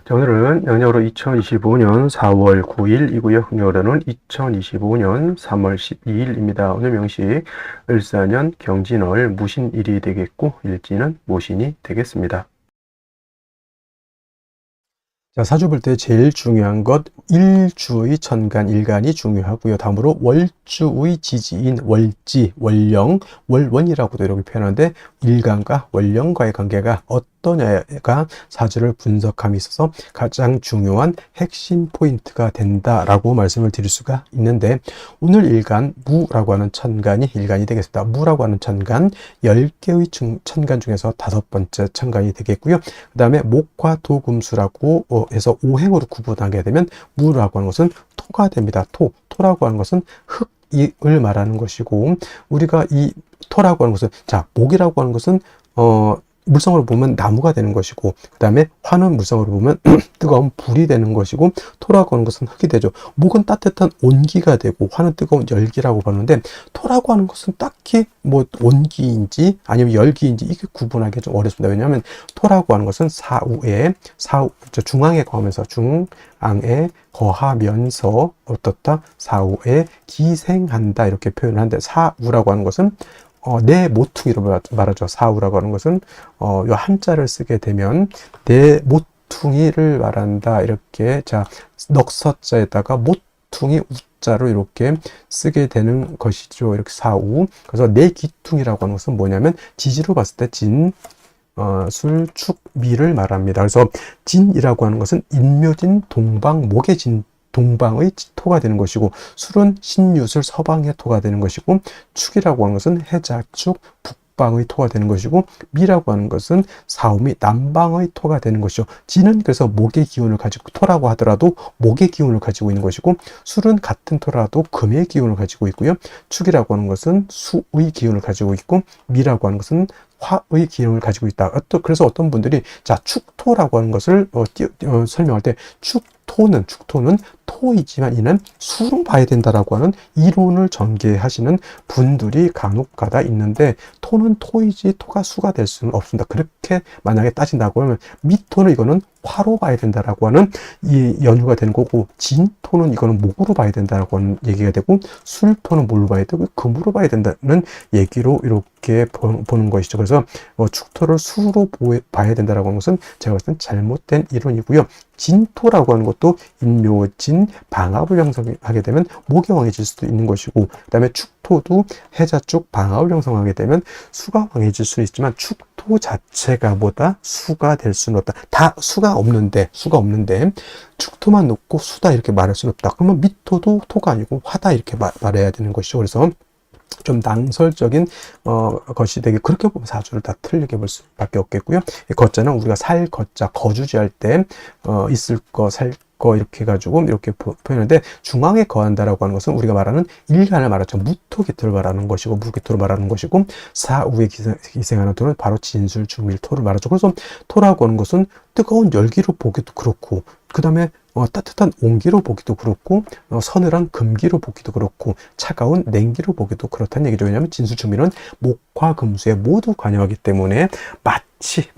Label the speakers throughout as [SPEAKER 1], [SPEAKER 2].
[SPEAKER 1] 자, 오늘은 양력으로 2025년 4월 9일이고요. 음력으로는 2025년 3월 12일입니다. 오늘 명식 을사년 경진월 무신일이 되겠고 일지는 모신이 되겠습니다. 자, 사주 볼 때 제일 중요한 것 일주의 천간, 일간이 중요하고요. 다음으로 월주의 지지인 월지, 월령, 월원이라고도 이렇게 표현하는데 일간과 월령과의 관계가 어떠냐가 사주를 분석함에 있어서 가장 중요한 핵심 포인트가 된다라고 말씀을 드릴 수가 있는데, 오늘 일간 무라고 하는 천간이 일간이 되겠습니다. 무라고 하는 천간 10개의 천간 중에서 5번째 천간이 되겠고요. 그 다음에 목화 토금수라고 해서 오행으로 구분하게 되면 무라고 하는 것은 토가 됩니다. 토라고 하는 것은 흙을 말하는 것이고, 우리가 이 토라고 하는 것은, 자, 목이라고 하는 것은 물성으로 보면 나무가 되는 것이고, 그 다음에 화는 물성으로 보면 뜨거운 불이 되는 것이고, 토라고 하는 것은 흙이 되죠. 목은 따뜻한 온기가 되고, 화는 뜨거운 열기라고 보는데, 토라고 하는 것은 딱히 뭐 온기인지 아니면 열기인지 이게 구분하기 좀 어렵습니다. 왜냐하면 토라고 하는 것은 중앙에 거하면서, 중앙에 거하면서 어떻다? 사후에 기생한다 이렇게 표현을 하는데, 사우라고 하는 것은 내 모퉁이로 말하죠. 사우라고 하는 것은 요 한자를 쓰게 되면 내 모퉁이를 말한다. 이렇게, 자, 넉서자에다가 모퉁이 우자로 이렇게 쓰게 되는 것이죠. 이렇게 사우. 그래서 내 기퉁이라고 하는 것은 뭐냐면 지지로 봤을 때 진, 술, 축, 미를 말합니다. 그래서 진이라고 하는 것은 인묘진, 동방, 목의 진, 동방의 토가 되는 것이고, 술은 신유술, 서방의 토가 되는 것이고, 축이라고 하는 것은 해자축, 북방의 토가 되는 것이고, 미라고 하는 것은 사오미, 남방의 토가 되는 것이죠. 진은 그래서 목의 기운을 가지고, 토라고 하더라도 목의 기운을 가지고 있는 것이고, 술은 같은 토라도 금의 기운을 가지고 있고요. 축이라고 하는 것은 수의 기운을 가지고 있고, 미라고 하는 것은 화의 기운을 가지고 있다. 그래서 어떤 분들이, 자, 축토라고 하는 것을 설명할 때 축토는 토이지만 이는 수로 봐야 된다라고 하는 이론을 전개하시는 분들이 간혹가다 있는데, 토는 토이지 토가 수가 될 수는 없습니다. 그렇게 만약에 따진다고 하면 미토는 이거는 화로 봐야 된다라고 하는 이 연유가 되는 거고, 진토는 이거는 목으로 봐야 된다라고 하는 얘기가 되고, 술토는 뭘로 봐야 되고 금으로 봐야 된다는 얘기로 이렇게 보는 것이죠. 그래서 축토를 수로 봐야 된다라고 하는 것은 제가 봤을 땐 잘못된 이론이고요. 진토라고 하는 것도 인묘진, 방압을 형성하게 되면 목이 왕해질 수도 있는 것이고, 그 다음에 축토도 해자축, 방압을 형성하게 되면 수가 왕해질 수는 있지만 축토 자체가 뭐다? 수가 될 수는 없다. 다 수가 없는데 축토만 놓고 수다 이렇게 말할 수는 없다. 그러면 미토도 토가 아니고 화다 이렇게 말해야 되는 것이죠. 그래서 좀 낭설적인 것이 되게, 그렇게 보면 사주를 다 틀리게 볼 수밖에 없겠고요. 거자는 우리가 살 거자, 거주지할 때 있을 거, 살 거 이렇게 해가지고 이렇게 표현하는데, 중앙에 거한다라고 하는 것은 우리가 말하는 일간을 말하죠. 무토기토를 말하는 것이고, 무기토를 말하는 것이고, 사우에 기생하는 토는 바로 진술, 중밀토를 말하죠. 그래서 토라고 하는 것은 뜨거운 열기로 보기도 그렇고, 그 다음에 따뜻한 온기로 보기도 그렇고, 서늘한 금기로 보기도 그렇고, 차가운 냉기로 보기도 그렇다는 얘기죠. 왜냐하면 진수중밀은 목화 금수에 모두 관여하기 때문에 마치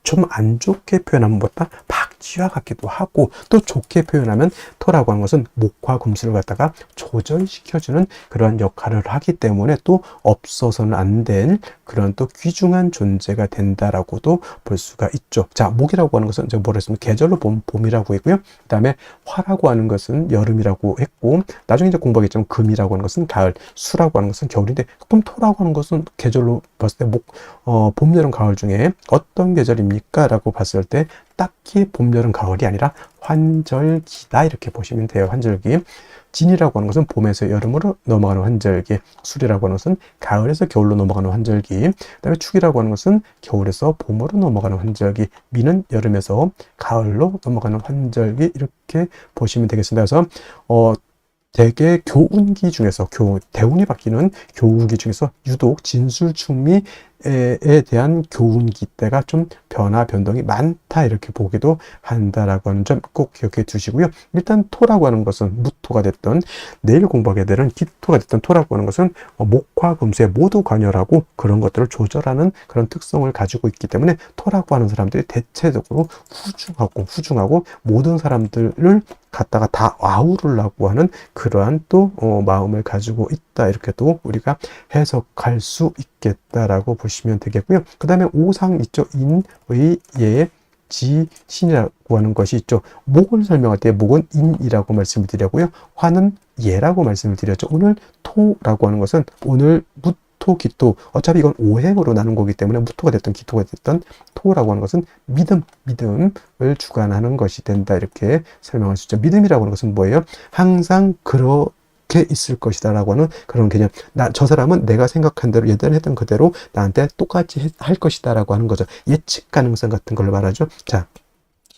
[SPEAKER 1] 좀 안 좋게 표현하면 뭐다? 박쥐와 같기도 하고, 또 좋게 표현하면 토라고 하는 것은 목화 금수를 갖다가 조절시켜주는 그런 역할을 하기 때문에 또 없어서는 안 될 그런 또 귀중한 존재가 된다라고도 볼 수가 있죠. 자, 목이라고 하는 것은 제가 뭐라 했습니까? 계절로 보면 봄이라고 했고요. 그 다음에 화라고 하는 것은 여름이라고 했고, 나중에 이제 공부하겠지만 금이라고 하는 것은 가을, 수라고 하는 것은 겨울인데, 그럼 토라고 하는 것은 계절로 봤을 때 봄, 여름, 가을 중에 어떤 계절입니까? 라고 봤을 때 딱히 봄, 여름, 가을이 아니라 환절기다 이렇게 보시면 돼요. 환절기. 진이라고 하는 것은 봄에서 여름으로 넘어가는 환절기, 술이라고 하는 것은 가을에서 겨울로 넘어가는 환절기, 그 다음에 축이라고 하는 것은 겨울에서 봄으로 넘어가는 환절기, 미는 여름에서 가을로 넘어가는 환절기, 이렇게 보시면 되겠습니다. 그래서 대개 교운기 중에서 대운이 바뀌는 교운기 중에서 유독 진술충미에 대한 교운기 때가 좀 변화 변동이 많다 이렇게 보기도 한다라고 하는 점 꼭 기억해 두시고요. 일단 토라고 하는 것은 무토가 됐던 내일 공부하게 되는 기토가 됐던 토라고 하는 것은 목화 금수에 모두 관여하고 그런 것들을 조절하는 그런 특성을 가지고 있기 때문에 토라고 하는 사람들이 대체적으로 후중하고 모든 사람들을 갖다가 다 아우르려고 하는 그러한 또 마음을 가지고 있다 이렇게 또 우리가 해석할 수 있겠다라고 보시면 되겠고요. 그 다음에 오상 있죠. 인의 예 지신이라고 하는 것이 있죠. 목을 설명할 때 목은 인이라고 말씀을 드렸고요. 화는 예라고 말씀을 드렸죠. 오늘 토라고 하는 것은 오늘 무토, 기토, 어차피 이건 오행으로 나눈 거기 때문에 무토가 됐든 기토가 됐든 토라고 하는 것은 믿음을 주관하는 것이 된다 이렇게 설명할 수 있죠. 믿음이라고 하는 것은 뭐예요? 항상 그렇게 있을 것이다 라고 하는 그런 개념. 저 사람은 내가 생각한 대로 예전에 했던 그대로 나한테 똑같이 할 것이다 라고 하는 거죠. 예측 가능성 같은 걸 말하죠. 자,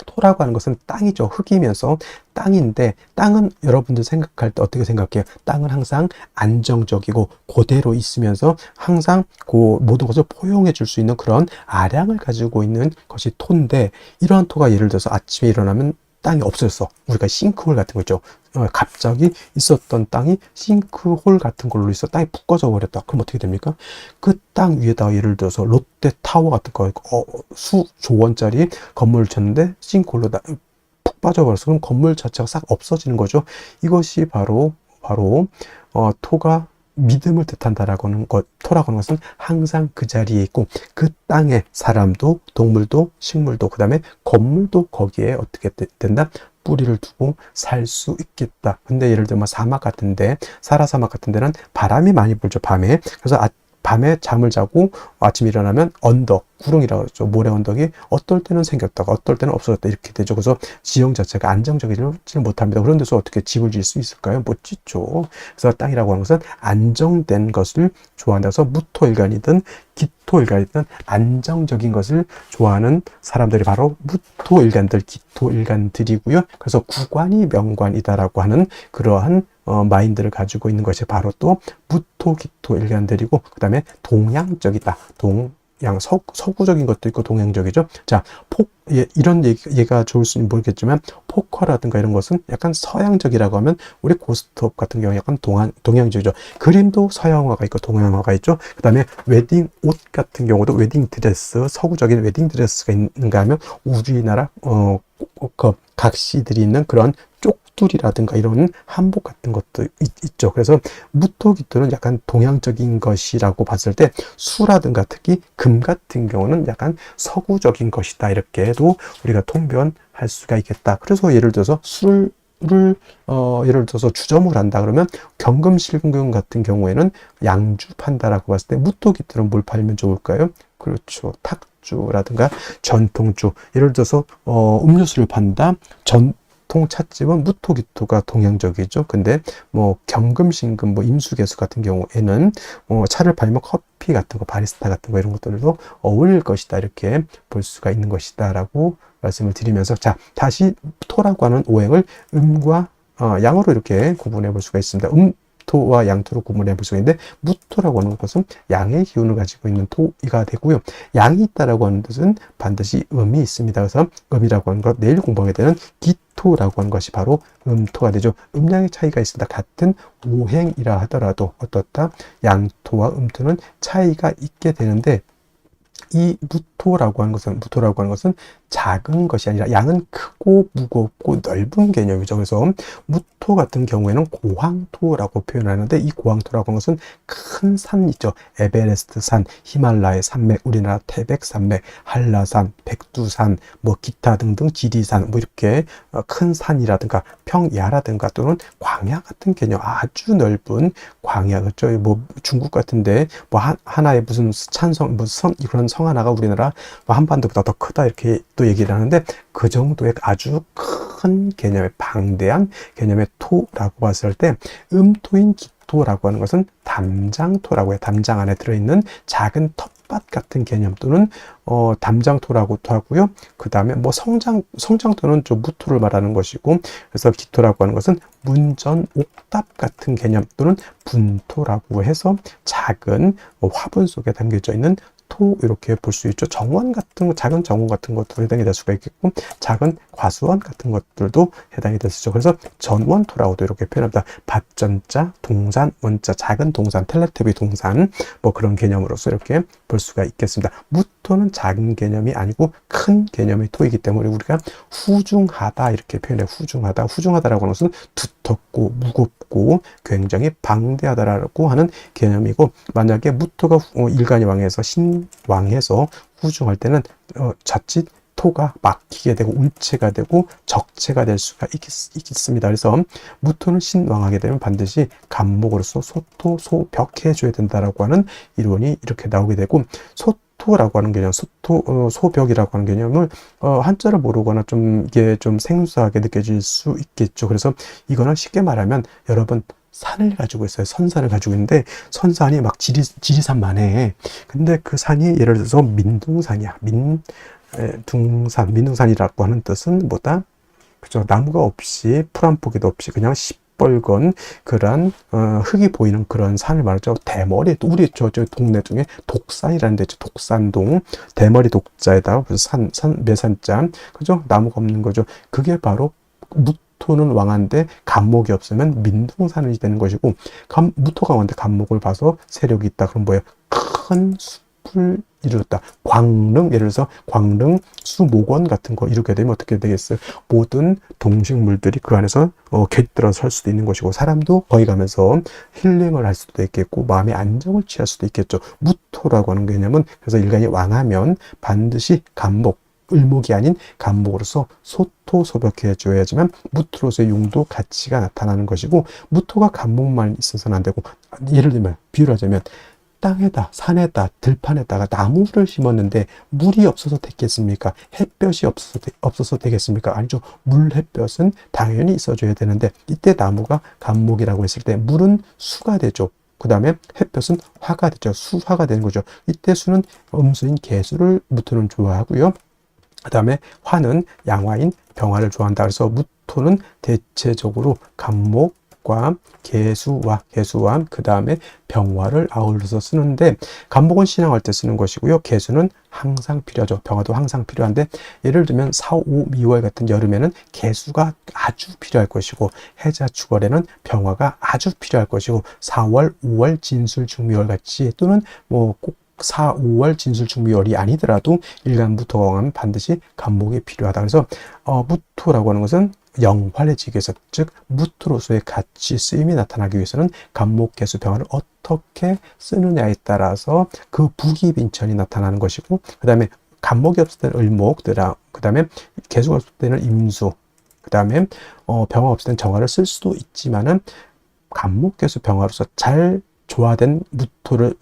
[SPEAKER 1] 토라고 하는 것은 땅이죠. 흙이면서 땅인데 땅은 여러분들 생각할 때 어떻게 생각해요? 땅은 항상 안정적이고 그대로 있으면서 항상 그 모든 것을 포용해 줄 수 있는 그런 아량을 가지고 있는 것이 토인데 이러한 토가 예를 들어서 아침에 일어나면 땅이 없어졌어. 우리가 싱크홀 같은 거 있죠. 갑자기 있었던 땅이 싱크홀 같은 걸로 있어 땅이 푹 꺼져 버렸다. 그럼 어떻게 됩니까? 그 땅 위에다가 예를 들어서 롯데타워 같은 거 수조 원짜리 건물을 쳤는데 싱크홀로 푹 빠져버려서 그럼 건물 자체가 싹 없어지는 거죠. 이것이 바로 토가 믿음을 뜻한다라고 하는 것, 토라고 하는 것은 항상 그 자리에 있고 그 땅에 사람도 동물도 식물도 그 다음에 건물도 거기에 어떻게 된다? 뿌리를 두고 살 수 있겠다. 근데 예를 들면 사막 같은데 사라사막 같은 데는 바람이 많이 불죠. 밤에. 그래서 밤에 잠을 자고 아침에 일어나면 언덕, 구릉이라고 하죠. 모래 언덕이 어떨 때는 생겼다가 어떨 때는 없어졌다 이렇게 되죠. 그래서 지형 자체가 안정적이지 못합니다. 그런 데서 어떻게 집을 지을 수 있을까요? 못 짓죠. 그래서 땅이라고 하는 것은 안정된 것을 좋아한다서 무토일간이든 기토일간이든 안정적인 것을 좋아하는 사람들이 바로 무토일간들, 기토일간들이고요. 그래서 구관이 명관이다라고 하는 그러한 마인드를 가지고 있는 것이 바로 또 무토, 기토 일간들이고 그 다음에 동양적이다. 서구적인 것도 있고 동양적이죠. 자, 이런 얘가 좋을 수는 모르겠지만 포커라든가 이런 것은 약간 서양적이라고 하면 우리 고스톱 같은 경우 약간 동양적이죠. 그림도 서양화가 있고 동양화가 있죠. 그 다음에 웨딩 옷 같은 경우도 웨딩 드레스, 서구적인 웨딩 드레스가 있는가 하면 우리나라 각시들이 있는 그런 쪽두리라든가 이런 한복 같은 것도 있죠. 그래서 무토기토는 약간 동양적인 것이라고 봤을 때 수라든가 특히 금 같은 경우는 약간 서구적인 것이다 이렇게도 우리가 통변할 수가 있겠다. 그래서 예를 들어서 술을 예를 들어서 주점을 한다 그러면 경금실금 같은 경우에는 양주 판다라고 봤을 때 무토기토는 뭘 팔면 좋을까요? 그렇죠. 탁주라든가 전통주. 예를 들어서 음료수를 판다. 전통 찻집은 무토기토가 동양적이죠. 근데 뭐 경금신금, 임수개수 같은 경우에는 차를 팔면 커피 같은 거, 바리스타 같은 거 이런 것들도 어울릴 것이다. 이렇게 볼 수가 있는 것이다라고 말씀을 드리면서 자, 다시 토라고 하는 오행을 음과 양으로 이렇게 구분해 볼 수가 있습니다. 토와 양토로 구분해 볼 수가 있는데 무토라고 하는 것은 양의 기운을 가지고 있는 토가 되고요. 양이 있다라고 하는 뜻은 반드시 음이 있습니다. 그래서 음이라고 하는 것 내일 공부하게 되는 기토라고 하는 것이 바로 음토가 되죠. 음양의 차이가 있습니다. 같은 오행이라 하더라도 어떻다? 양토와 음토는 차이가 있게 되는데 이 무토라고 하는 것은 작은 것이 아니라 양은 크고 무겁고 넓은 개념이죠. 그래서 무토 같은 경우에는 고황토라고 표현하는데 이 고황토라고 하는 것은 큰 산 있죠. 에베레스트 산, 히말라야 산맥, 우리나라 태백산맥, 한라산, 백두산, 뭐 기타 등등 지리산, 뭐 이렇게 큰 산이라든가 평야라든가 또는 광야 같은 개념, 아주 넓은 광야, 그렇죠. 뭐 중국 같은데 뭐 하나의 무슨 찬성, 무슨 그런 성 하나가 우리나라 한반도보다 더 크다 이렇게 또 얘기를 하는데 그 정도의 아주 큰 개념의 방대한 개념의 토라고 봤을 때 음토인 기토라고 하는 것은 담장토라고 해요. 담장 안에 들어있는 작은 텃밭 같은 개념 또는 담장토라고도 하고요. 그 다음에 뭐 성장토는 좀 무토를 말하는 것이고, 그래서 기토라고 하는 것은 문전 옥답 같은 개념 또는 분토라고 해서 작은 화분 속에 담겨져 있는 토 이렇게 볼 수 있죠. 정원 같은 거, 작은 정원 같은 것도 해당이 될 수가 있겠고, 작은 과수원 같은 것들도 해당이 될 수 있죠. 그래서 전원토라고도 이렇게 표현합니다. 밭전자, 동산, 원자, 작은 동산, 텔레토비 동산, 뭐 그런 개념으로서 이렇게 볼 수가 있겠습니다. 무토는 작은 개념이 아니고 큰 개념의 토이기 때문에 우리가 후중하다 이렇게 표현해. 후중하다라고 하는 것은 두텁고 무겁고 굉장히 방대하다라고 하는 개념이고, 만약에 무토가 일간이 왕해서 신왕해서 후중할 때는 자칫 토가 막히게 되고 울체가 되고 적체가 될 수가 있습니다. 그래서 무토는 신왕하게 되면 반드시 간목으로서 소토, 소벽 해줘야 된다라고 하는 이론이 이렇게 나오게 되고, 소토라고 하는 개념, 소벽이라고 하는 개념을 한자를 모르거나 좀 이게 좀 생소하게 느껴질 수 있겠죠. 그래서 이거는 쉽게 말하면 여러분 산을 가지고 있어요. 선산을 가지고 있는데 선산이 막 지리산만해. 근데 그 산이 예를 들어서 민둥산이야. 민둥산이라고 하는 뜻은 뭐다? 그죠? 나무가 없이 풀 한 포기도 없이 그냥 시뻘건 그런 흙이 보이는 그런 산을 말하죠. 대머리, 우리 저 동네 중에 독산이라는 데 있죠. 독산동, 대머리 독자에다가 매산자, 그죠? 나무가 없는 거죠. 그게 바로 무토는 왕한데 간목이 없으면 민둥산이 되는 것이고, 무토가 왕한데 간목을 봐서 세력이 있다. 그럼 뭐예요? 큰 숲을 이루었다. 광릉, 예를 들어서 광릉 수목원 같은 거 이렇게 되면 어떻게 되겠어요? 모든 동식물들이 그 안에서 깃들어 설 수도 있는 것이고, 사람도 거기 가면서 힐링을 할 수도 있겠고 마음의 안정을 취할 수도 있겠죠. 무토라고 하는 개념은 그래서 일간이 왕하면 반드시 간목, 을목이 아닌 간목으로서 소토, 소벽해 줘야지만 무토로서의 용도, 가치가 나타나는 것이고, 무토가 간목만 있어서는 안 되고, 예를 들면 비유를 하자면 땅에다, 산에다, 들판에다가 나무를 심었는데 물이 없어서 됐겠습니까? 햇볕이 없어서 되겠습니까? 아니죠. 물, 햇볕은 당연히 있어줘야 되는데, 이때 나무가 간목이라고 했을 때 물은 수가 되죠. 그 다음에 햇볕은 화가 되죠. 수화가 되는 거죠. 이때 수는 음수인 개수를 무토는 좋아하고요. 그 다음에 화는 양화인 병화를 좋아한다. 그래서 무토는 대체적으로 간목과 개수와 그 다음에 병화를 아울러서 쓰는데, 간목은 신앙할 때 쓰는 것이고요. 개수는 항상 필요하죠. 병화도 항상 필요한데, 예를 들면 4, 5, 미월 같은 여름에는 개수가 아주 필요할 것이고, 해자 축월에는 병화가 아주 필요할 것이고, 4월, 5월 진술 중미월 같이, 또는 꼭 4, 5월 진술중미월이 아니더라도 일간 무토가 왕하면 반드시 간목이 필요하다. 그래서 무토라고 하는 것은 영활해지기 위해서, 즉 무토로서의 가치 쓰임이 나타나기 위해서는 간목, 개수, 병화를 어떻게 쓰느냐에 따라서 그 부기빈천이 나타나는 것이고, 그 다음에 간목이 없을 때는 을목, 그 다음에 개수가 없을 때는 임수, 그 다음에 병화 없을 때는 정화를 쓸 수도 있지만은 간목, 개수, 병화로서 잘 조화된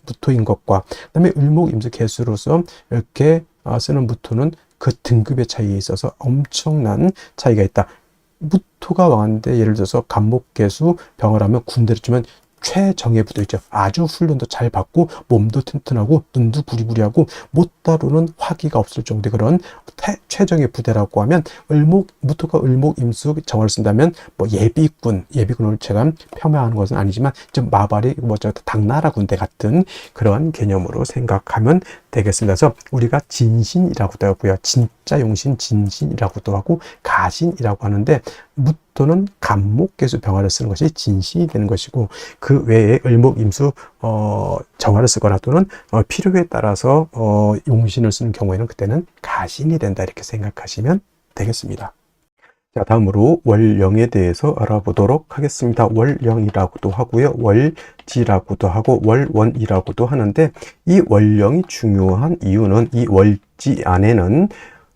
[SPEAKER 1] 무토인 것과, 그다음에 을목, 임수, 개수로서 이렇게 쓰는 무토는 그 등급의 차이에 있어서 엄청난 차이가 있다. 무토가 왕한데 예를 들어서 간목, 개수, 병화라면 군대를 주면 최정예 부대 있죠. 아주 훈련도 잘 받고 몸도 튼튼하고 눈도 부리부리하고 못 다루는 화기가 없을 정도의 그런 최정예 부대라고 하면, 무토가 을목, 임수, 정화를 쓴다면 뭐 예비군을 제가 폄하하는 것은 아니지만 좀 마발이 당나라 군대 같은 그런 개념으로 생각하면 되겠습니다. 그래서 우리가 진신이라고도 하고요, 진짜 용신, 진신이라고도 하고 가신이라고 하는데, 무토는 간목, 개수, 병화를 쓰는 것이 진신이 되는 것이고, 그 외에 을목, 임수, 정화를 쓰거나 또는 필요에 따라서 용신을 쓰는 경우에는 그때는 가신이 된다, 이렇게 생각하시면 되겠습니다. 자, 다음으로 월령에 대해서 알아보도록 하겠습니다. 월령이라고도 하고요, 월지라고도 하고 월원이라고도 하는데, 이 월령이 중요한 이유는 이 월지 안에는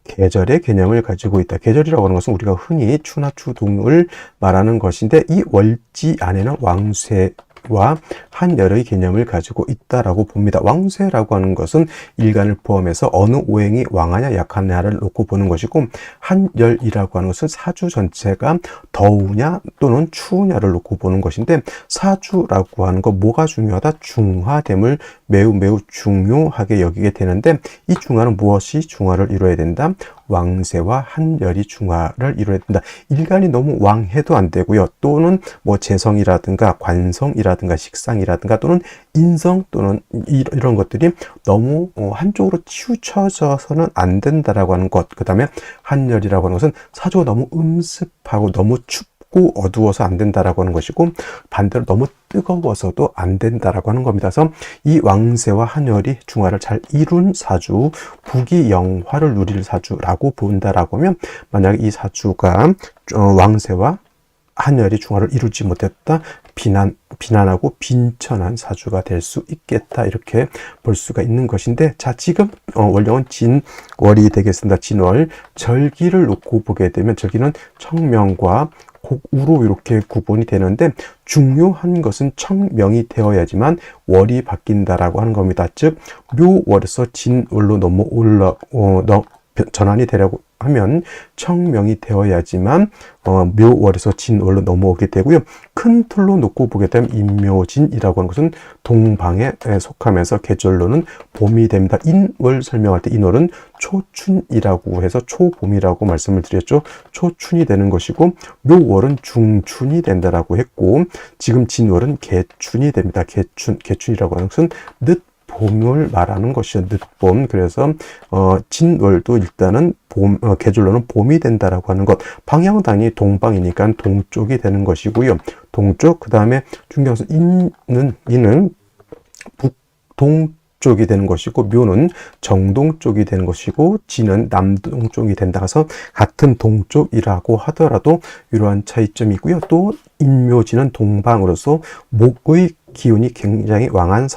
[SPEAKER 1] 계절의 개념을 가지고 있다. 계절이라고 하는 것은 우리가 흔히 추나 추동을 말하는 것인데, 이 월지 안에는 왕쇠, 왕세와 한열의 개념을 가지고 있다라고 봅니다. 왕세라고 하는 것은 일간을 포함해서 어느 오행이 왕하냐 약하냐를 놓고 보는 것이고, 한열이라고 하는 것은 사주 전체가 더우냐 또는 추우냐를 놓고 보는 것인데, 사주라고 하는 거 뭐가 중요하다? 중화됨을 매우 중요하게 여기게 되는데, 이 중화는 무엇이 중화를 이루어야 된다? 왕세와 한열이 중화를 이루어야 된다. 일간이 너무 왕해도 안 되고요. 또는 뭐 재성이라든가 관성이라든가 식상이라든가 또는 인성 또는 이런 것들이 너무 한쪽으로 치우쳐져서는 안 된다라고 하는 것. 그 다음에 한열이라고 하는 것은 사주가 너무 음습하고 너무 춥고 어두워서 안 된다라고 하는 것이고, 반대로 너무 뜨거워서도 안 된다라고 하는 겁니다. 그래서 이 왕세와 한열이 중화를 잘 이룬 사주, 부귀영화를 누릴 사주라고 본다라고 하면, 만약에 이 사주가 왕세와 한열이 중화를 이루지 못했다, 비난하고 빈천한 사주가 될 수 있겠다, 이렇게 볼 수가 있는 것인데, 자, 지금 월령은 진월이 되겠습니다. 진월. 절기를 놓고 보게 되면 절기는 청명과 곡우로 이렇게 구분이 되는데, 중요한 것은 청명이 되어야지만 월이 바뀐다라고 하는 겁니다. 즉 묘월에서 진월로 전환이 되려고 하면 청명이 되어야지만 묘월에서 진월로 넘어오게 되고요. 큰 틀로 놓고 보게 되면 인묘진이라고 하는 것은 동방에 속하면서 계절로는 봄이 됩니다. 인월 설명할 때 인월은 초춘이라고 해서 초봄이라고 말씀을 드렸죠. 초춘이 되는 것이고, 묘월은 중춘이 된다라고 했고, 지금 진월은 개춘이 됩니다. 개춘이라고 하는 것은 봄을 말하는 것이죠. 늦봄. 그래서 진월도 일단은 계절로는 봄이 된다라고 하는 것. 방향은 당연히 동방이니까 동쪽이 되는 것이고요. 동쪽. 그 다음에 중요한 것은 인은 북동쪽이 되는 것이고, 묘는 정동쪽이 되는 것이고, 진은 남동쪽이 된다 해서 같은 동쪽이라고 하더라도 이러한 차이점이 있고요. 또 인묘진은 동방으로서 목의 기운이 굉장히 왕한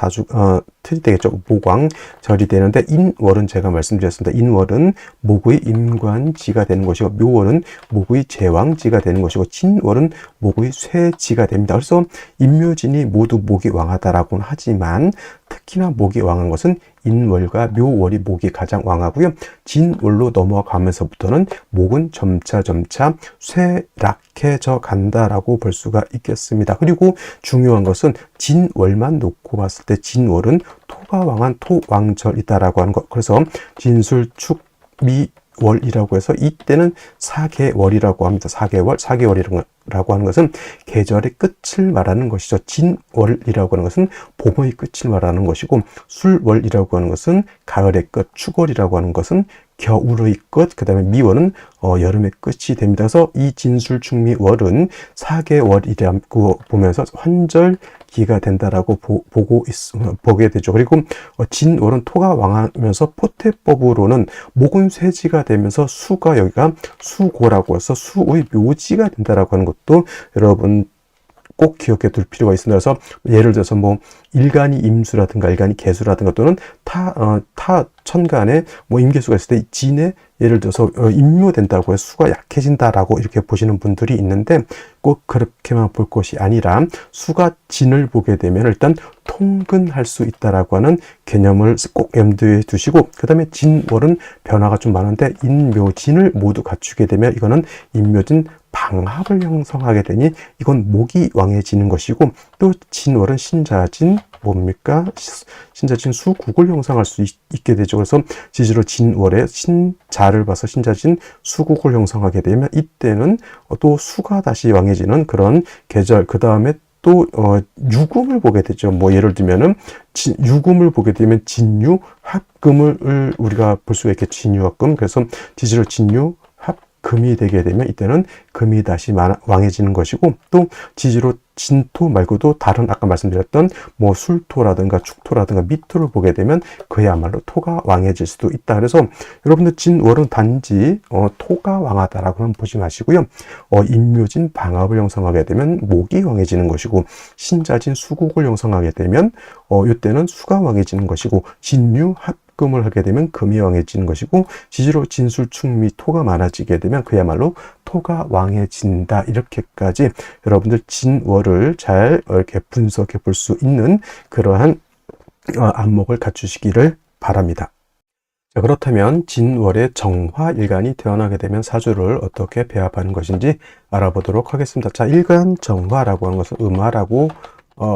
[SPEAKER 1] 틀이 되겠죠. 목왕절이 되는데, 인월은 제가 말씀드렸습니다. 인월은 목의 임관지가 되는 것이고, 묘월은 목의 제왕지가 되는 것이고, 진월은 목의 쇠지가 됩니다. 그래서 인묘진이 모두 목이 왕하다라고는 하지만, 특히나 목이 왕한 것은 인월과 묘월이 목이 가장 왕하고요. 진월로 넘어가면서부터는 목은 점차 쇠락해져 간다라고 볼 수가 있겠습니다. 그리고 중요한 것은 진월만 놓고 봤을 때 진월은 토가 왕한 토왕절이다라고 하는 것. 그래서 진술축미월이라고 해서 이때는 사계월이라고 합니다. 사계월이라고 하는 것은 계절의 끝을 말하는 것이죠. 진월이라고 하는 것은 봄의 끝을 말하는 것이고, 술월이라고 하는 것은 가을의 끝, 축월이라고 하는 것은 겨울의 끝, 그 다음에 미월은 여름의 끝이 됩니다. 그래서 이 진술축미월은 사계월이라고 보면서 환절기가 된다라고 보게 되죠. 그리고 진월은 토가 왕하면서 포태법으로는 목은 쇠지가 되면서 수가 여기가 수고라고 해서 수의 묘지가 된다라고 하는 것도 여러분 꼭 기억해 둘 필요가 있습니다. 그래서 예를 들어서 뭐 일간이 임수라든가 일간이 개수라든가 또는 타 천간에 뭐 임계수가 있을 때 진에 예를 들어서 임묘된다고 해서 수가 약해진다라고 이렇게 보시는 분들이 있는데, 꼭 그렇게만 볼 것이 아니라 수가 진을 보게 되면 일단 통근할 수 있다라고 하는 개념을 꼭 염두에 두시고, 그 다음에 진월은 변화가 좀 많은데 인묘진을 모두 갖추게 되면 이거는 인묘진 방합을 형성하게 되니 이건 목이 왕해지는 것이고, 또 진월은 신자진 뭡니까? 신자진 수국을 형성할 수 있게 되죠. 그래서 지지로 진월에 신자를 봐서 신자진 수국을 형성하게 되면 이때는 또 수가 다시 왕해지는 그런 계절. 그 다음에 또 유금을 보게 되죠. 뭐 예를 들면은 유금을 보게 되면 진유 합금을 우리가 볼 수가 있겠죠. 진유 합금. 그래서 지지로 진유 금이 되게 되면 이때는 금이 다시 왕해지는 것이고, 또 지지로 진토 말고도 다른 아까 말씀드렸던 뭐 술토라든가 축토라든가 미토를 보게 되면 그야말로 토가 왕해질 수도 있다. 그래서 여러분들 진월은 단지 토가 왕하다라고는 보지 마시고요. 인묘진 방합을 형성하게 되면 목이 왕해지는 것이고, 신자진 수국을 형성하게 되면 이때는 수가 왕해지는 것이고, 진유 합금을 하게 되면 금이 왕해지는 것이고, 지지로 진술충미 토가 많아지게 되면 그야말로 토가 왕해진다. 이렇게까지 여러분들 진월을 잘 이렇게 분석해 볼 수 있는 그러한 안목을 갖추시기를 바랍니다. 자, 그렇다면 진월의 정화일간이 태어나게 되면 사주를 어떻게 배합하는 것인지 알아보도록 하겠습니다. 자, 일간 정화라고 하는 것은 음화라고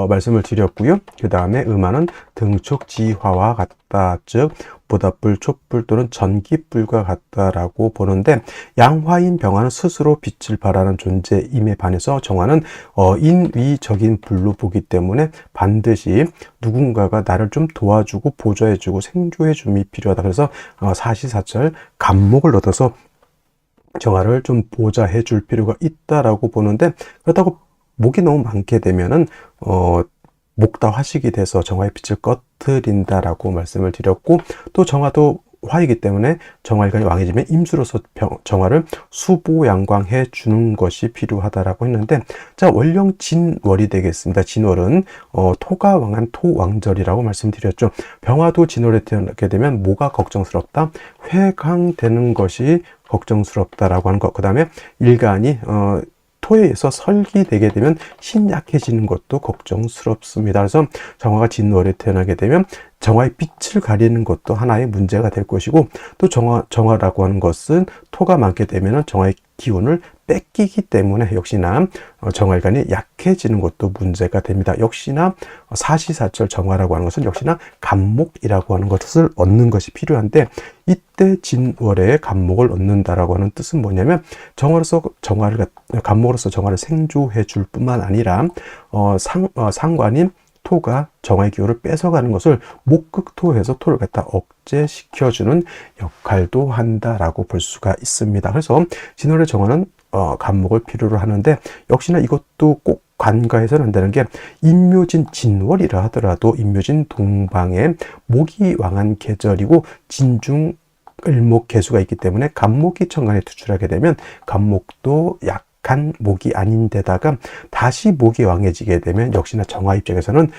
[SPEAKER 1] 말씀을 드렸고요. 그 다음에 음화는 등촉지화와 같다, 즉 보랏불, 촛불 또는 전기불과 같다라고 보는데, 양화인 병화는 스스로 빛을 발하는 존재임에 반해서 정화는 인위적인 불로 보기 때문에 반드시 누군가가 나를 좀 도와주고 보조해주고 생조해줌이 필요하다. 그래서 사시사철 간목을 얻어서 정화를 좀 보좌해 줄 필요가 있다라고 보는데, 그렇다고 목이 너무 많게 되면은 목다 화식이 돼서 정화의 빛을 꺼트린다라고 말씀을 드렸고, 또 정화도 화이기 때문에 정화일간이 왕해지면 임수로서 정화를 수보양광해 주는 것이 필요하다라고 했는데, 자, 월령 진월이 되겠습니다. 진월은 토가 왕한 토왕절이라고 말씀드렸죠. 병화도 진월에 태어나게 되면 뭐가 걱정스럽다? 회강되는 것이 걱정스럽다라고 하는 것. 그 다음에 일간이 토에 의해서 설기되게 되면 신약해지는 것도 걱정스럽습니다. 그래서 정화가 진월에 태어나게 되면 정화의 빛을 가리는 것도 하나의 문제가 될 것이고, 또 정화라고 하는 것은 토가 많게 되면 정화의 기운을 뺏기기 때문에 역시나 정화일간이 약해지는 것도 문제가 됩니다. 역시나 사시사철 정화라고 하는 것은 역시나 간목이라고 하는 것을 얻는 것이 필요한데, 이때 진월에 간목을 얻는다라고 하는 뜻은 뭐냐면, 간목으로서 정화를 생조해 줄 뿐만 아니라 상관인 토가 정화의 기운을 뺏어가는 것을 목극토해서 토를 갖다 억제시켜주는 역할도 한다라고 볼 수가 있습니다. 그래서 진월의 정화는 간목을 필요로 하는데, 역시나 이것도 꼭 간과해서는 안 되는 게, 인묘진 진월이라 하더라도 인묘진 동방에 목이 왕한 계절이고 진중 을목 개수가 있기 때문에 간목이 천간에 투출하게 되면 간목도 약한 목이 아닌데다가 다시 목이 왕해지게 되면 역시나 정화 입장에서는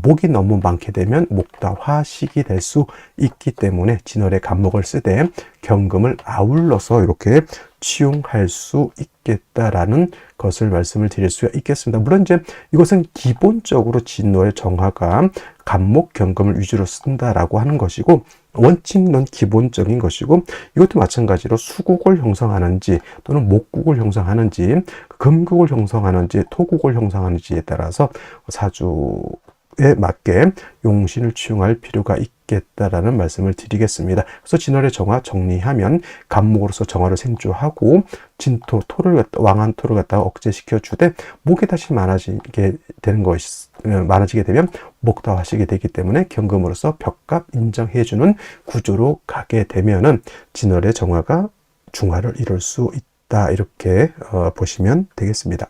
[SPEAKER 1] 목이 너무 많게 되면 목다 화식이 될 수 있기 때문에 진월에 간목을 쓰되 경금을 아울러서 이렇게 치용할 수 있겠다라는 것을 말씀을 드릴 수가 있겠습니다. 물론 이제 이것은 기본적으로 진월의 정화가 간목 경금을 위주로 쓴다라고 하는 것이고, 원칙론 기본적인 것이고, 이것도 마찬가지로 수국을 형성하는지 또는 목국을 형성하는지 금국을 형성하는지 토국을 형성하는지에 따라서 사주에 맞게 용신을 치용할 필요가 있겠다라는 말씀을 드리겠습니다. 그래서 진월의 정화 정리하면 간목으로서 정화를 생조하고 진토, 왕한 토를 갖다가 억제시켜 주되 목이 다시 많아지게 되면 목다 화식이 되기 때문에 경금으로서 벽갑 인정해 주는 구조로 가게 되면은 진월의 정화가 중화를 이룰 수 있다, 이렇게 보시면 되겠습니다.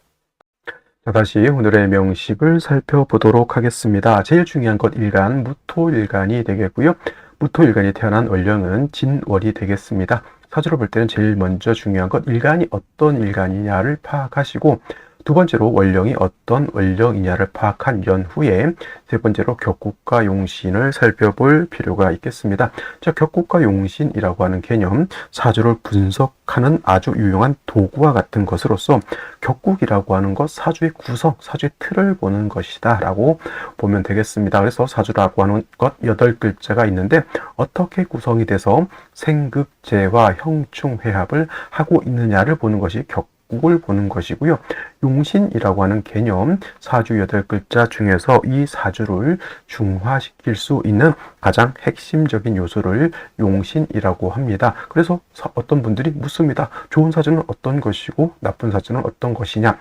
[SPEAKER 1] 자, 다시 오늘의 명식을 살펴보도록 하겠습니다. 제일 중요한 것 일간, 무토일간이 되겠고요. 무토일간이 태어난 월령은 진월이 되겠습니다. 사주를 볼 때는 제일 먼저 중요한 것 일간이 어떤 일간이냐를 파악하시고, 두 번째로 월령이 어떤 월령이냐를 파악한 연후에 세 번째로 격국과 용신을 살펴볼 필요가 있겠습니다. 자, 격국과 용신이라고 하는 개념, 사주를 분석하는 아주 유용한 도구와 같은 것으로서 격국이라고 하는 것, 사주의 구성, 사주의 틀을 보는 것이다 라고 보면 되겠습니다. 그래서 사주라고 하는 것 8글자가 있는데 어떻게 구성이 돼서 생극재와 형충회합을 하고 있느냐를 보는 것이 격국을 보는 것이고요. 용신이라고 하는 개념, 사주 8글자 중에서 이 사주를 중화시킬 수 있는 가장 핵심적인 요소를 용신이라고 합니다. 그래서 어떤 분들이 묻습니다. 좋은 사주는 어떤 것이고 나쁜 사주는 어떤 것이냐?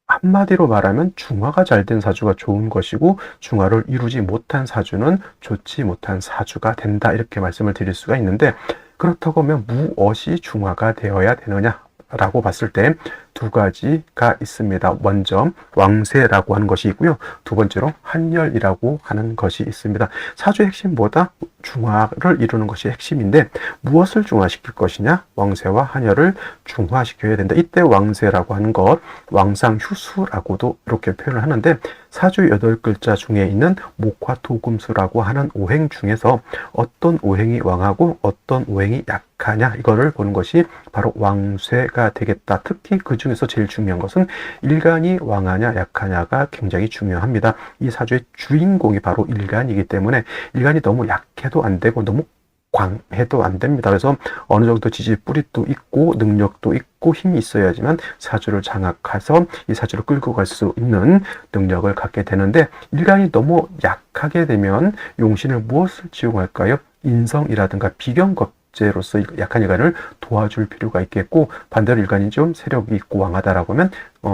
[SPEAKER 1] 한마디로 말하면 중화가 잘 된 사주가 좋은 것이고 중화를 이루지 못한 사주는 좋지 못한 사주가 된다, 이렇게 말씀을 드릴 수가 있는데, 그렇다고 하면 무엇이 중화가 되어야 되느냐 라고 봤을 때 두 가지가 있습니다. 먼저 왕세라고 하는 것이 있고요. 두 번째로 한열이라고 하는 것이 있습니다. 사주의 핵심보다 중화를 이루는 것이 핵심인데 무엇을 중화시킬 것이냐? 왕세와 한열을 중화시켜야 된다. 이때 왕세라고 하는 것, 왕상휴수라고도 이렇게 표현을 하는데 사주 8글자 중에 있는 목화토금수라고 하는 오행 중에서 어떤 오행이 왕하고 어떤 오행이 약하냐 이거를 보는 것이 바로 왕쇠가 되겠다. 특히 그 중에서 제일 중요한 것은 일간이 왕하냐 약하냐가 굉장히 중요합니다. 이 사주의 주인공이 바로 일간이기 때문에 일간이 너무 약해도 안 되고 너무 광해도 안 됩니다. 그래서 어느 정도 지지뿌리도 있고 능력도 있고 힘이 있어야지만 사주를 장악해서 이 사주를 끌고 갈 수 있는 능력을 갖게 되는데 일간이 너무 약하게 되면 용신을 무엇을 지용할까요? 인성이라든가 비경겁제로서 약한 일간을 도와줄 필요가 있겠고 반대로 일간이 좀 세력이 있고 왕하다라고 하면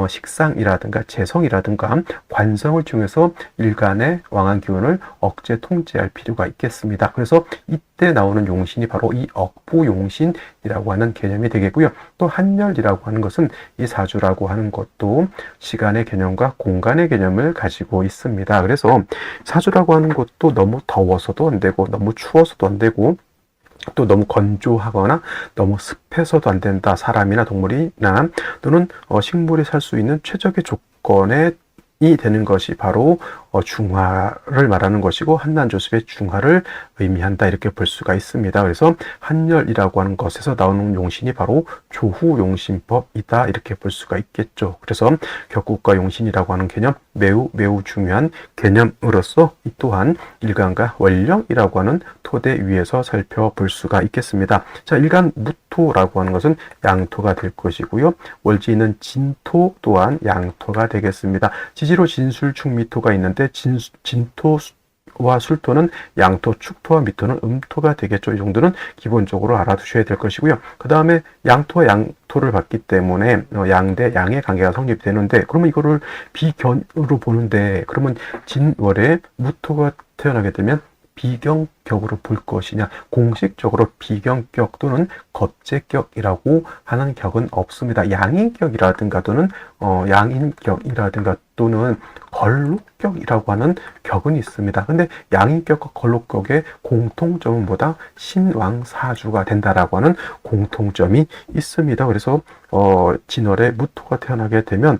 [SPEAKER 1] 식상이라든가 재성이라든가 관성을 통해서 일간의 왕한 기운을 억제 통제할 필요가 있겠습니다. 그래서 이때 나오는 용신이 바로 이 억부용신이라고 하는 개념이 되겠고요. 또 한열이라고 하는 것은 이 사주라고 하는 것도 시간의 개념과 공간의 개념을 가지고 있습니다. 그래서 사주라고 하는 것도 너무 더워서도 안 되고 너무 추워서도 안 되고 또 너무 건조하거나 너무 습해서도 안 된다. 사람이나 동물이나 또는 식물이 살 수 있는 최적의 조건에 이 되는 것이 바로 중화를 말하는 것이고 한난조습의 중화를 의미한다 이렇게 볼 수가 있습니다. 그래서 한열이라고 하는 것에서 나오는 용신이 바로 조후용신법이다 이렇게 볼 수가 있겠죠. 그래서 격국과 용신이라고 하는 개념 매우 중요한 개념으로서 이 또한 일간과 원령이라고 하는 토대 위에서 살펴볼 수가 있겠습니다. 자, 일간 무토라고 하는 것은 양토가 될 것이고요. 월지는 진토 또한 양토가 되겠습니다. 지지로 진술축미토가 있는데 진토와 술토는 양토, 축토와 미토는 음토가 되겠죠. 이 정도는 기본적으로 알아두셔야 될 것이고요. 그 다음에 양토와 양토를 봤기 때문에 양대 양의 관계가 성립되는데 그러면 이거를 비견으로 보는데 그러면 진월에 무토가 태어나게 되면 비경격으로 볼 것이냐 공식적으로 비경격 또는 겁재격이라고 하는 격은 없습니다. 양인격이라든가 또는 양인격이라든가 또는 걸록격이라고 하는 격은 있습니다. 근데 양인격과 걸록격의 공통점은 뭐다? 신왕사주가 된다라고 하는 공통점이 있습니다. 그래서 진월에 무토가 태어나게 되면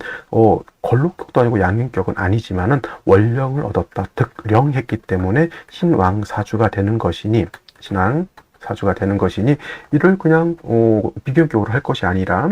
[SPEAKER 1] 걸록격도 아니고 양인격은 아니지만은 원령을 얻었다. 득령했기 때문에 신왕사주가 되는 것이니 신왕사주가 되는 것이니 이를 그냥 비교격으로 할 것이 아니라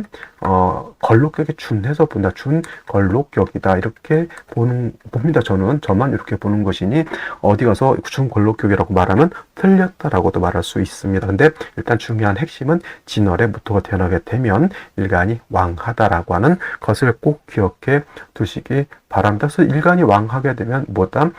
[SPEAKER 1] 걸록격에 준해서 본다. 준걸록격이다. 이렇게 봅니다. 저만 이렇게 보는 것이니 어디 가서 준걸록격이라고 말하면 틀렸다라고도 말할 수 있습니다. 근데 일단 중요한 핵심은 진월에 무토가 태어나게 되면 일간이 왕하다라고 하는 것을 꼭 기억해 두시기 바랍니다. 그래서 일간이 왕하게 되면 뭐다?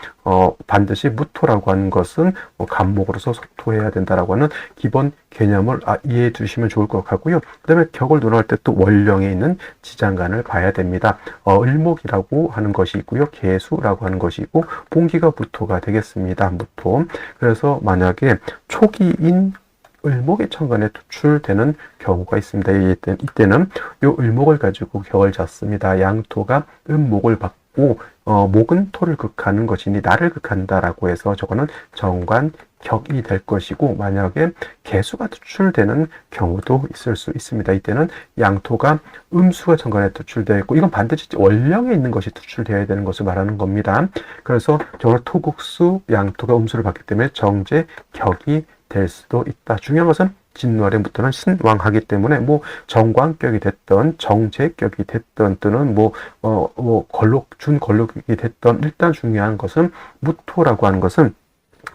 [SPEAKER 1] 반드시 무토라고 하는 것은 간목으로서 소토해야 된다라고 하는 기본 개념을 이해해 두시면 좋을 것 같고요. 그 다음에 격을 논할 때 또 원령에 있는 지장간을 봐야 됩니다. 을목이라고 하는 것이 있고요. 계수라고 하는 것이 있고 봉기가 무토가 되겠습니다. 무토. 그래서 만약에 초기인 을목의 천간에 투출되는 경우가 있습니다. 이때는 이 을목을 가지고 격을 잡습니다. 양토가 음목을 받고 목은 토를 극하는 것이니 나를 극한다라고 해서 저거는 정관격이 될 것이고 만약에 개수가 투출되는 경우도 있을 수 있습니다. 이때는 양토가 음수가 정관에 투출되어 있고 이건 반드시 원령에 있는 것이 투출되어야 되는 것을 말하는 겁니다. 그래서 저걸 토국수 양토가 음수를 받기 때문에 정제격이 될 수도 있다. 중요한 것은 진월에부터는 신왕하기 때문에 정관격이 됐던 정제격이 됐던 또는 준걸록이 됐던 일단 중요한 것은 무토라고 하는 것은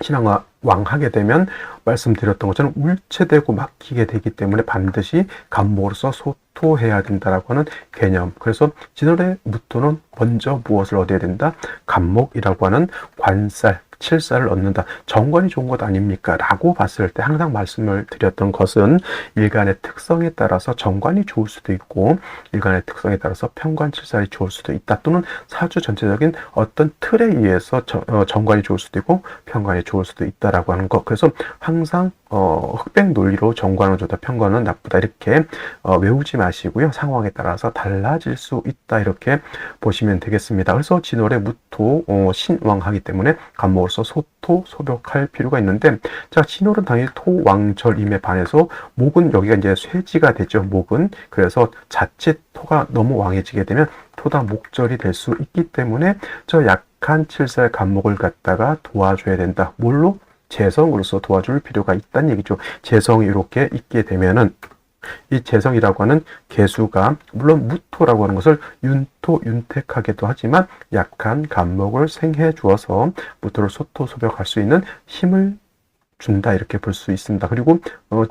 [SPEAKER 1] 신왕하게 되면 말씀드렸던 것처럼 울체되고 막히게 되기 때문에 반드시 간목으로서 소토해야 된다라고 하는 개념. 그래서 진월의 무토는 먼저 무엇을 얻어야 된다? 간목이라고 하는 관살, 칠살을 얻는다. 정관이 좋은 것 아닙니까? 라고 봤을 때 항상 말씀을 드렸던 것은 일간의 특성에 따라서 정관이 좋을 수도 있고 일간의 특성에 따라서 편관 칠살이 좋을 수도 있다. 또는 사주 전체적인 어떤 틀에 의해서 정관이 좋을 수도 있고 편관이 좋을 수도 있다라고 하는 것. 그래서 항상 흑백 논리로 정관은 좋다, 편관은 나쁘다 이렇게 외우지 마시고요. 상황에 따라서 달라질 수 있다 이렇게 보시면 되겠습니다. 그래서 진월에 무토 신왕하기 때문에 간목으로서 소토 소벽할 필요가 있는데, 자, 진월은 당연히 토왕절임에 반해서 목은 여기가 이제 쇠지가 되죠. 목은. 그래서 자칫 토가 너무 왕해지게 되면 토다 목절이 될 수 있기 때문에 저 약한 칠살 간목을 갖다가 도와줘야 된다. 뭘로? 재성으로서 도와줄 필요가 있다는 얘기죠. 재성이 이렇게 있게 되면은 이 재성이라고 하는 개수가 물론 무토라고 하는 것을 윤토, 윤택하게도 하지만 약한 간목을 생해 주어서 무토를 소토, 소벽할 수 있는 힘을 준다 이렇게 볼 수 있습니다. 그리고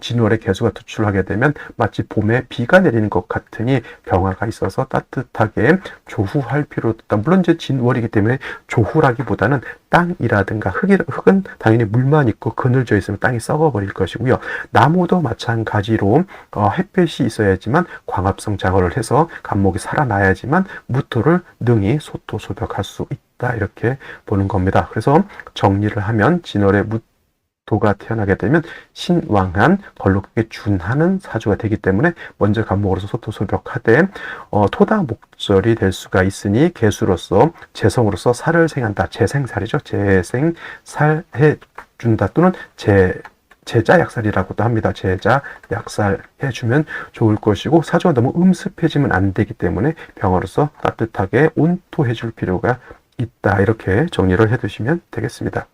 [SPEAKER 1] 진월의 개수가 투출하게 되면 마치 봄에 비가 내리는 것 같으니 병화가 있어서 따뜻하게 조후할 필요도 있다. 물론 이제 진월이기 때문에 조후라기보다는 땅이라든가 흙은 당연히 물만 있고 그늘져 있으면 땅이 썩어버릴 것이고요. 나무도 마찬가지로 햇볕이 있어야지만 광합성 장어를 해서 간목이 살아나야지만 무토를 능히 소토소벽할 수 있다 이렇게 보는 겁니다. 그래서 정리를 하면 진월의 도가 태어나게 되면 신왕한 걸록하게 준하는 사주가 되기 때문에 먼저 간목으로서 소토소벽하되 토다 목절이 될 수가 있으니 개수로서 재성으로서 살을 생한다. 재생살이죠. 재생살 해준다 또는 제자 약살이라고도 합니다. 제자 약살 해주면 좋을 것이고, 사주가 너무 음습해지면 안 되기 때문에 병화로서 따뜻하게 온토해줄 필요가 있다. 이렇게 정리를 해두시면 되겠습니다.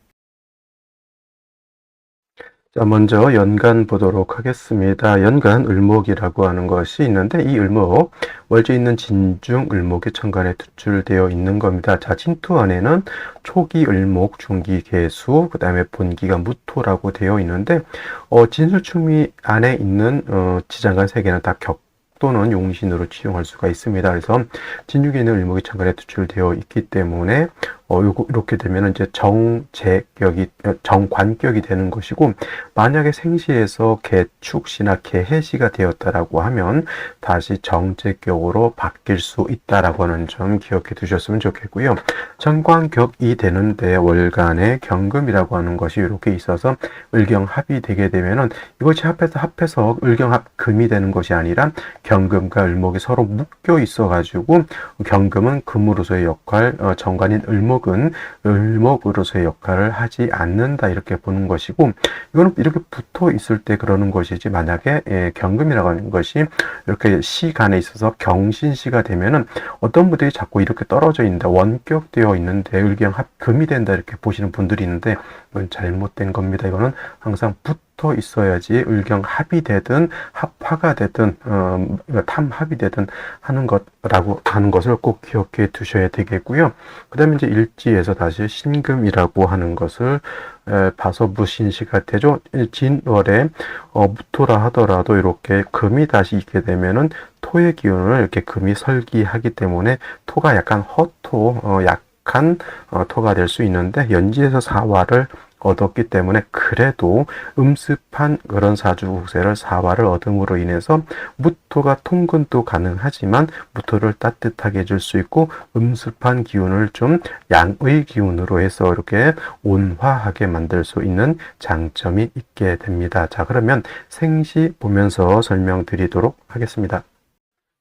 [SPEAKER 1] 자, 먼저 연간 보도록 하겠습니다. 연간 을목이라고 하는 것이 있는데, 이 을목, 월주에 있는 진중 을목이 천간에 투출되어 있는 겁니다. 자, 진토 안에는 초기 을목, 중기 개수, 그 다음에 본기가 무토라고 되어 있는데, 진술충미 안에 있는 지장간 세 개는 다 격 또는 용신으로 치용할 수가 있습니다. 그래서 진육에 있는 을목이 천간에 투출되어 있기 때문에 이렇게 되면 이제 정관격이 되는 것이고, 만약에 생시에서 개축시나 개해시가 되었다라고 하면 다시 정제격으로 바뀔 수 있다라고 하는 점 기억해 두셨으면 좋겠고요. 정관격이 되는데 월간에 경금이라고 하는 것이 이렇게 있어서 을경합이 되게 되면은 이것이 합해서 을경합금이 되는 것이 아니라 경금과 을목이 서로 묶여 있어 가지고 경금은 금으로서의 역할, 정관인 을목은 을목으로서의 역할을 하지 않는다 이렇게 보는 것이고, 이거는 이렇게 붙어 있을 때 그러는 것이지, 만약에 경금이라고 하는 것이 이렇게 시간에 있어서 경신시가 되면은 어떤 분들이 자꾸 이렇게 떨어져 있는데 원격되어 있는데 을경합금이 된다 이렇게 보시는 분들이 있는데, 이건 잘못된 겁니다. 이거는 항상 붙어 있어야지 을경합이 되든 합화가 되든 탐합이 되든 하는 것라고 하는 것을 꼭 기억해 두셔야 되겠고요. 그 다음에 이제 일지에서 다시 신금이라고 하는 것을 봐서 무신시가 되죠. 진월에 무토라 하더라도 이렇게 금이 다시 있게 되면은 토의 기운을 이렇게 금이 설기하기 때문에 토가 약간 허토, 약한 토가 될 수 있는데, 연지에서 사화를 얻었기 때문에 그래도 음습한 그런 사주국세를 사화를 얻음으로 인해서 무토가 통근도 가능하지만 무토를 따뜻하게 해줄 수 있고, 음습한 기운을 좀 양의 기운으로 해서 이렇게 온화하게 만들 수 있는 장점이 있게 됩니다. 자, 그러면 생시 보면서 설명드리도록 하겠습니다.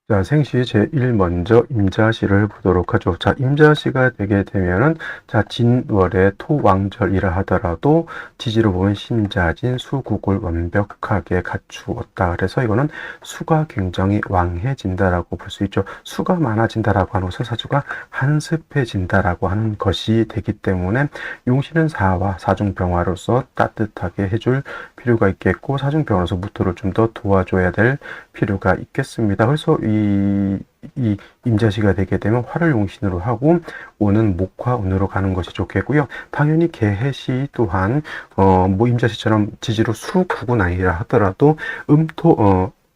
[SPEAKER 1] 자, 생시 제1 먼저 임자시를 보도록 하죠. 자, 임자시가 되게 되면은, 자, 진월의 토왕절이라 하더라도 지지로 보면 신자진 수국을 완벽하게 갖추었다. 그래서 이거는 수가 굉장히 왕해진다라고 볼 수 있죠. 수가 많아진다라고 하는 것은 사주가 한습해진다라고 하는 것이 되기 때문에 용신은 사화, 사중병화로서 따뜻하게 해줄 필요가 있겠고, 사중병화로서 무토를 좀 더 도와줘야 될 필요가 있겠습니다. 그래서 이 임자시가 되게 되면 화를 용신으로 하고 오는 목화운으로 가는 것이 좋겠고요. 당연히 개해시 또한 뭐 임자시처럼 지지로 수국은 아니라 하더라도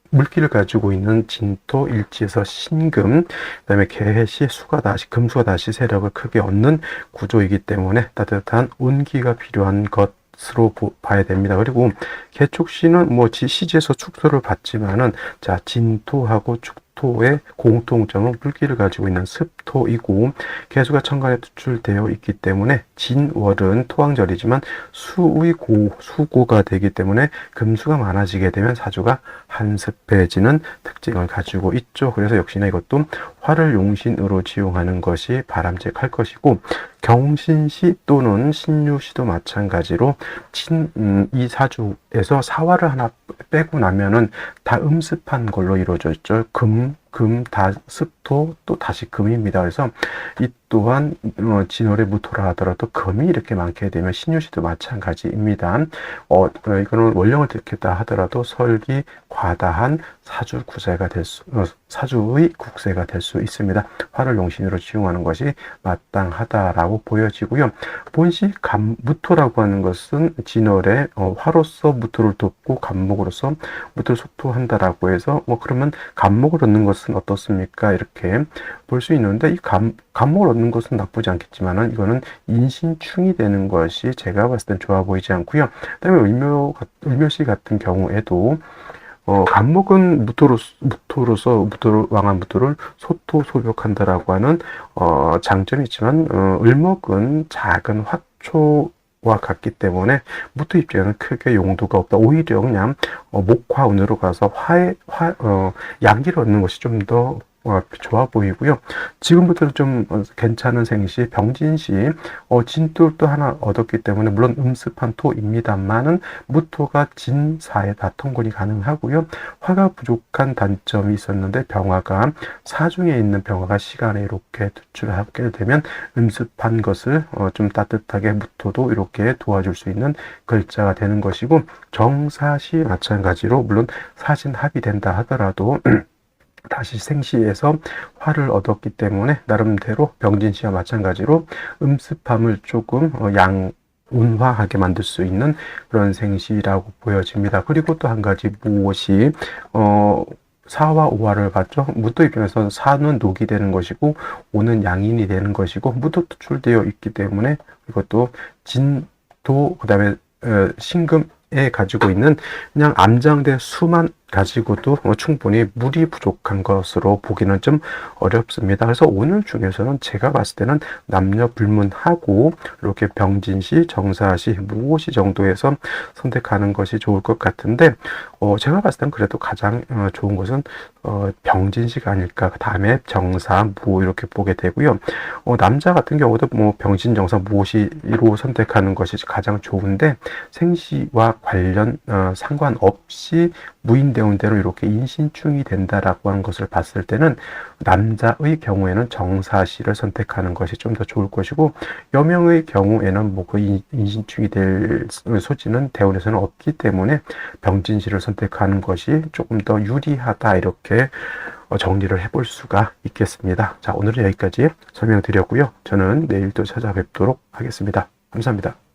[SPEAKER 1] 물기를 가지고 있는 진토 일지에서 신금, 그다음에 개해시 수가 다시 금수가 다시 세력을 크게 얻는 구조이기 때문에 따뜻한 온기가 필요한 것으로 봐야 됩니다. 그리고 개축시는 뭐 시지에서 축소를 받지만은, 자, 진토하고 습토의 공통점은 물기를 가지고 있는 습토이고 개수가 천간에 투출되어 있기 때문에 진월은 토왕절이지만 수의 수고가 되기 때문에 금수가 많아지게 되면 사주가 한습해지는 특징을 가지고 있죠. 그래서 역시나 이것도 화를 용신으로 지용하는 것이 바람직할 것이고 경신시 또는 신유시도 마찬가지로 이 사주에서 사화를 하나 빼고 나면은 다 음습한 걸로 이루어져 있죠. 다 습토 또 다시 금입니다. 그래서 이 또한 진월의 무토라 하더라도 금이 이렇게 많게 되면 신유시도 마찬가지입니다. 이거는 원령을 듣겠다 하더라도 설기 과다한 사주의 국세가 될 수 있습니다. 화를 용신으로 지용하는 것이 마땅하다라고 보여지고요. 본시 무토라고 하는 것은 진월에 화로서 무토를 돕고 간목으로서 무토를 소토한다라고 해서 그러면 간목을 얻는 것은 어떻습니까? 이렇게 볼 수 있는데 이 간목을 얻는 것은 나쁘지 않겠지만은 이거는 인신충이 되는 것이 제가 봤을 땐 좋아 보이지 않고요. 그다음에 을묘시 같은 경우에도 간목은 왕한 무토를 소토소벽한다라고 하는 장점이 있지만 을목은 작은 화초와 같기 때문에 무토 입장에는 크게 용도가 없다. 오히려 그냥 목화운으로 가서 양기를 얻는 것이 좀 더 좋아 보이고요. 지금부터 좀 괜찮은 생시 병진시 진토도 하나 얻었기 때문에 물론 음습한 토입니다만은 무토가 진사에 다 통근이 가능하고요. 화가 부족한 단점이 있었는데 병화가 사중에 있는 병화가 시간에 이렇게 투출하게 되면 음습한 것을 좀 따뜻하게 무토도 이렇게 도와줄 수 있는 글자가 되는 것이고 정사시 마찬가지로 물론 사신합이 된다 하더라도 다시 생시에서 화를 얻었기 때문에 나름대로 병진시와 마찬가지로 음습함을 조금 운화하게 만들 수 있는 그런 생시라고 보여집니다. 그리고 또 한 가지 무엇이 사와 오화를 봤죠. 무토 입장에서 사는 녹이 되는 것이고 오는 양인이 되는 것이고 무토 투출되어 있기 때문에 이것도 진도 그다음에 신금에 가지고 있는 그냥 암장대 수만 가지고도 충분히 물이 부족한 것으로 보기는 좀 어렵습니다. 그래서 오늘 중에서는 제가 봤을 때는 남녀 불문하고 이렇게 병진시, 정사시, 무오시 정도에서 선택하는 것이 좋을 것 같은데 제가 봤을 때는 그래도 가장 좋은 것은 병진시가 아닐까. 그 다음에 정사, 무오 이렇게 보게 되고요. 남자 같은 경우도 병진, 정사, 무오시로 선택하는 것이 가장 좋은데 생시와 관련 상관없이 무인대운 대로 이렇게 인신충이 된다라고 하는 것을 봤을 때는 남자의 경우에는 정사시를 선택하는 것이 좀 더 좋을 것이고 여명의 경우에는 그 인신충이 될 소지는 대운에서는 없기 때문에 병진시를 선택하는 것이 조금 더 유리하다 이렇게 정리를 해볼 수가 있겠습니다. 자, 오늘은 여기까지 설명드렸고요. 저는 내일 또 찾아뵙도록 하겠습니다. 감사합니다.